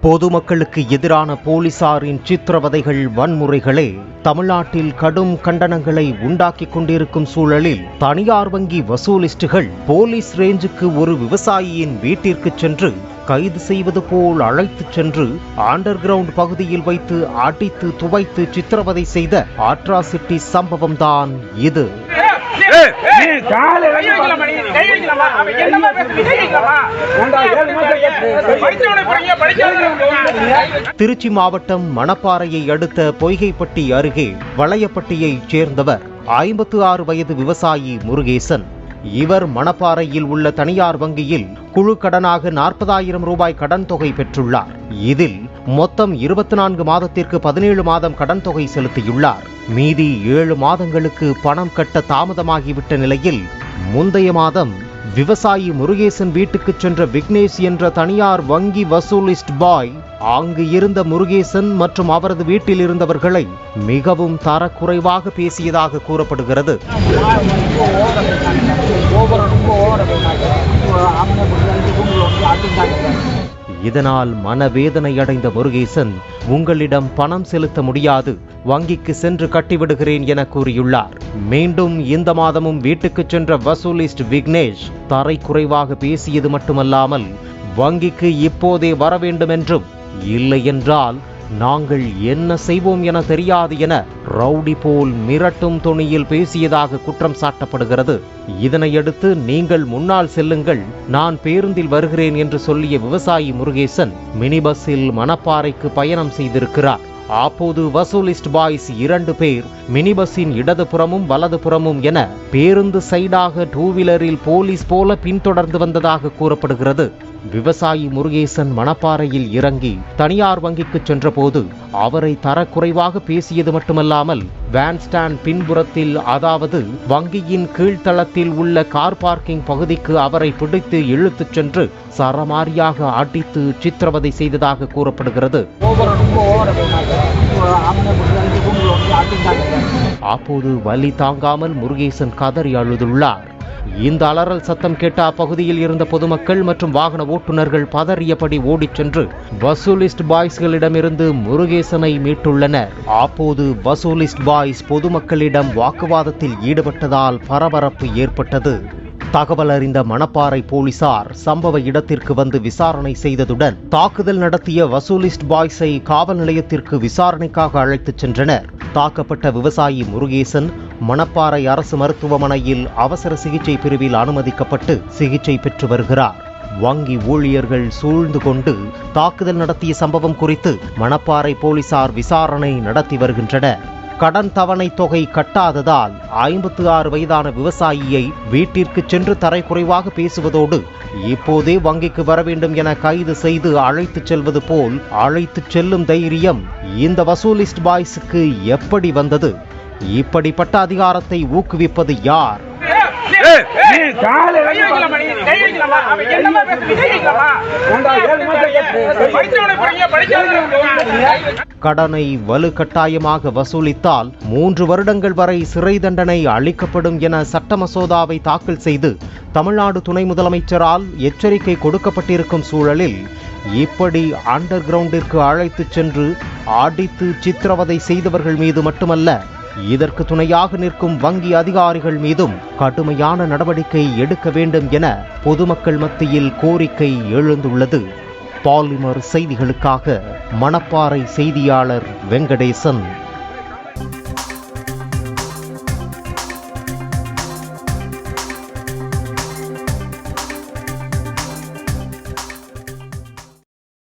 பொதுமக்களுக்கு எதிரான போலீசாரின் சித்திரவதைகள், வன்முறைகளே தமிழ்நாட்டில் கடும் கண்டனங்களை உண்டாக்கிக் கொண்டிருக்கும் சூழலில் தனியார் வங்கி வசூலிஸ்டுகள் போலீஸ் ரேஞ்சுக்கு ஒரு விவசாயியின் வீட்டிற்கு சென்று கைது செய்வது போல் அழைத்துச் சென்று அண்டர் கிரவுண்ட் பகுதியில் வைத்து அடித்து துவைத்து சித்திரவதை செய்த அட்ராசிட்டி சம்பவம் தான் இது. திருச்சி மாவட்டம் மணப்பாறையை அடுத்த பொய்கைப்பட்டி அருகே வளையப்பட்டியைச் சேர்ந்தவர் 56 வயது விவசாயி முருகேசன். இவர் மணப்பாறையில் உள்ள தனியார் வங்கியில் குழு கடனாக 40,000 ரூபாய் கடன் தொகை பெற்றுள்ளார். இதில் மொத்தம் 24 மாதத்திற்கு 17 மாதம் கடன் தொகை செலுத்தியுள்ளார். மீதி 7 மாதங்களுக்கு பணம் கட்ட தாமதமாகிவிட்ட நிலையில் முந்தைய மாதம் விவசாயி முருகேசன் வீட்டுக்கு சென்ற விக்னேஷ் என்ற தனியார் வங்கி வசூலிஸ்ட் பாய் அங்கு இருந்த முருகேசன் மற்றும் அவரது வீட்டில் இருந்தவர்களை மிகவும் தரக்குறைவாக பேசியதாக கூறப்படுகிறது. இதனால் மனவேதனை அடைந்த முருகேசன், உங்களிடம் பணம் செலுத்த முடியாது, வங்கிக்கு சென்று கட்டிவிடுகிறேன் என கூறியுள்ளார். மீண்டும் இந்த மாதமும் வீட்டுக்கு சென்ற வசூலிஸ்ட் விக்னேஷ் தரைக்குறைவாக பேசியது மட்டுமல்லாமல் வங்கிக்கு இப்போதே வர வேண்டும் என்றும், இல்லை என்றால் நாங்கள் என்ன செய்வோம் என தெரியாது என ரவுடி போல் மிரட்டும் தொனியில் பேசியதாக குற்றம் சாட்டப்படுகிறது. இதனையடுத்து நீங்கள் முன்னால் செல்லுங்கள், நான் பேருந்தில் வருகிறேன் என்று சொல்லிய விவசாயி முருகேசன் மினி பஸ்ஸில் மணப்பாறைக்கு பயணம் செய்திருக்கிறார். அப்போது வசூலிஸ்ட் பாய்ஸ் 2 பேர் மினி பஸ்ஸின் இடதுபுறமும் வலதுபுறமும் என பேருந்து சைடாக 2 வீலரில் போலீஸ் போல பின்தொடர்ந்து வந்ததாக கூறப்படுகிறது. விவசாயி முருகேசன் மணப்பாறையில் இறங்கி தனியார் வங்கிக்கு சென்றபோது அவரை தரக்குறைவாக பேசியது மட்டுமல்லாமல் வேன் ஸ்டாண்ட் பின்புறத்தில், அதாவது வங்கியின் கீழ்த்தளத்தில் உள்ள கார் பார்க்கிங் பகுதிக்கு அவரை பிடித்து இழுத்துச் சென்று சரமாரியாக அடித்து சித்திரவதை செய்ததாக கூறப்படுகிறது. அப்போது வலி தாங்காமல் முருகேசன் கதறி அழுதுள்ளார். இந்த அலறல் சத்தம் கேட்ட அப்பகுதியில் இருந்த பொதுமக்கள் மற்றும் வாகன ஓட்டுநர்கள் பதறியபடி ஓடிச் சென்று வசூலிஸ்ட் பாய்ஸ்களிடமிருந்து முருகேசனை மீட்டுள்ளனர். அப்போது வசூலிஸ்ட் பாய்ஸ் பொதுமக்களிடம் வாக்குவாதத்தில் ஈடுபட்டதால் பரபரப்பு ஏற்பட்டது. தகவல் அறிந்த மணப்பாறை போலீசார் சம்பவ இடத்திற்கு வந்து விசாரணை செய்ததுடன் தாக்குதல் நடத்திய வசூலிஸ்ட் பாய்ஸை காவல் நிலையத்திற்கு விசாரணைக்காக அழைத்துச் சென்றனர். தாக்கப்பட்ட விவசாயி முருகேசன் மணப்பாறை அரசு மருத்துவமனையில் அவசர சிகிச்சை பிரிவில் அனுமதிக்கப்பட்டு சிகிச்சை பெற்று வருகிறார். வங்கி ஊழியர்கள் சூழ்ந்து கொண்டு தாக்குதல் நடத்திய சம்பவம் குறித்து மணப்பாறை போலீசார் விசாரணை நடத்தி வருகின்றனர். கடன் தவணை தொகை கட்டாததால் 56 வயதான விவசாயியை வீட்டிற்கு சென்று தரைக்குறைவாக பேசுவதோடு இப்போதே வங்கிக்கு வர வேண்டும் என கைது செய்து அழைத்துச் செல்வது போல் அழைத்துச் செல்லும் தைரியம் இந்த வசூலிஸ்ட் பாய்ஸுக்கு எப்படி வந்தது? இப்படிப்பட்ட அதிகாரத்தை ஊக்குவிப்பது யார்? கடனை வலுக்கட்டாயமாக வசூலித்தால் 3 வருடங்கள் வரை சிறை தண்டனை அளிக்கப்படும் என சட்ட மசோதாவை தாக்கல் செய்து தமிழ்நாடு துணை முதலமைச்சரால் எச்சரிக்கை கொடுக்கப்பட்டிருக்கும் சூழலில் இப்படி அண்டர் கிரவுண்டிற்கு அழைத்துச் சென்று அடித்து சித்திரவதை செய்தவர்கள் மீது மட்டுமல்ல, இதற்கு துணையாக நிற்கும் வங்கி அதிகாரிகள் மீதும் கடுமையான நடவடிக்கை எடுக்க வேண்டும் என பொதுமக்கள் மத்தியில் கோரிக்கை எழுந்துள்ளது. பாலிமர் செய்திகளுக்காக மணப்பாறை செய்தியாளர் வெங்கடேசன்.